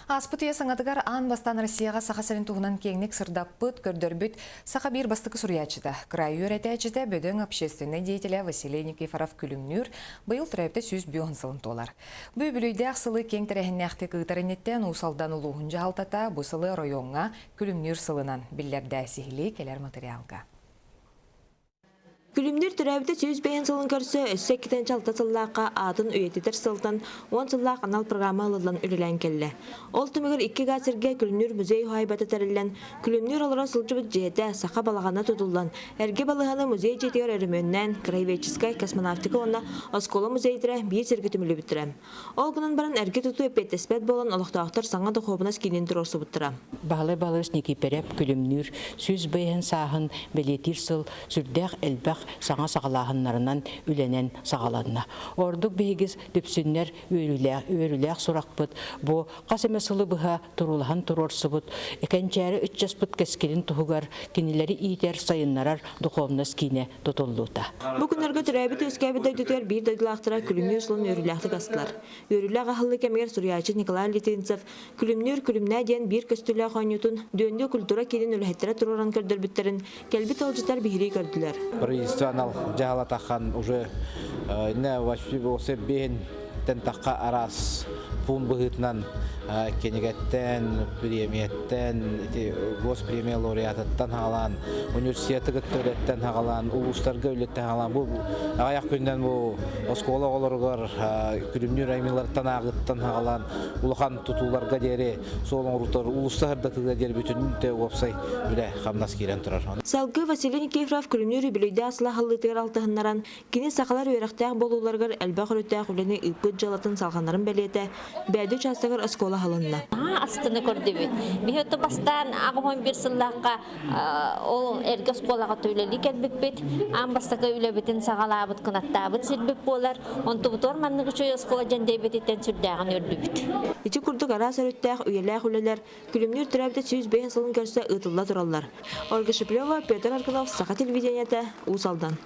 Аспытыя саңатыгар ан бастан Россияға сақасырын туғынан кеңнік сырдаппыт, көрдөрбіт сақа бір бастықы сурьячыда. Край үйретәчіде бөдің общественный деятеля Василий Никифоров күлімнүр бұйыл түрәпті сөз бүйон сылын толар. Бұй бүлүйді ақсылы кең тәрәхіннәқті күйтарынеттен ұсалдан ұлуғын жағалтата бұсылы районға күлімнүр сылынан біллерді әсігілі келер материалға. Күлімдер түрәбіті сөз бәйін сылын көрсі өссі кетен жалта сыллаққа атын үйететер сылтан 10 сыллақ анал программа алылан үлілән келі. Ол түмігір 2 ғасырге күлімнер музей хайбаты тәрілен, күлімнер олыра сылжы бұд жеті сақа балағана тұтылдан, әрге балығаны музей жетігер өрімөннен Краеведческай космонавтика онна Оскола музейдері бір сергеті мүлі біттірем. Ол күнін баран әрге тұту өпеттеспет болан олықтақтар саңа дұқобынас кейнен тұрорсы бұттырам. Бағалы-бағылыс Никифоров күлімнер сөз бәйін сағын белетір сыл сүрдәқ әлбәқ саңа сағалағынларынан үленен сағаладына. Ордық бейгіз дүпсіннер өріләқ сұрақпыт, бұ қасымы сылы бұға тұрулаған тұрорсы бұд, әкәнчәрі 300 бұд кәскелін тұғығар, кенелері иетер сайынларар дұқовнас кейіне тұтылуыта. Бұл күнерге түрәбіт өскәбіді өтігер бір дайдылақтыра күлімнер сылын өріләқті қастылар. Өріләқ ақылы кәмегер Сурьячы Николай Литвинцев күлімнер күлімнә ден бір көстілі қойнютын дөңді культура кейден өліхеттері тұроран көрдір біттерін кәлбі толжытар бігірей көрділер. Анал жағалатақан уже не осы бейін тентаққа арас пун бұғытынан кенегеттен, премиеттен, госпремия лауреатыттан ғалан, университеті күттөлеттен ғалан, ұлыстарға өлеттен ғалан. Бұл аяқ күнден бұл оскола оларғар күлімнер аймиларттан ағыттан ғалан, ұлыған тұтуларға дері, солың ұрықтар ұлыстағырдатыға дері бүтін де опсай үлі қамнас керен тұрар. Салғы Василий Никифоров күлімнер үбілейді асыла қаллытығыр алтығынларан, кені сақалар өріқтәқ болуларғар әлбәқ өріттәқ үліні үппіт жалатын салғанларын бәлеті, бәді частығыр оскола халынна. Астыны көрдебет. Бихетті бастан ағымын бір сыллаққа ол әргі осколаға төйлелі кәлбекпет, аң бастақы үлебетін сағалабыт қынаттабыт сілбек болар, онты бұт орманығы чөй оскола жәндейбеттен сүрдәғын өрдібет. Ичі күрдік ара сәріттәқ үйеләқ үлелер, күлімнер түрәбді 105 сылын көрсі ұтылла тұралар. Ольга Шиплева, Петр Арканов, Сақа телевидениеті, Усалдан.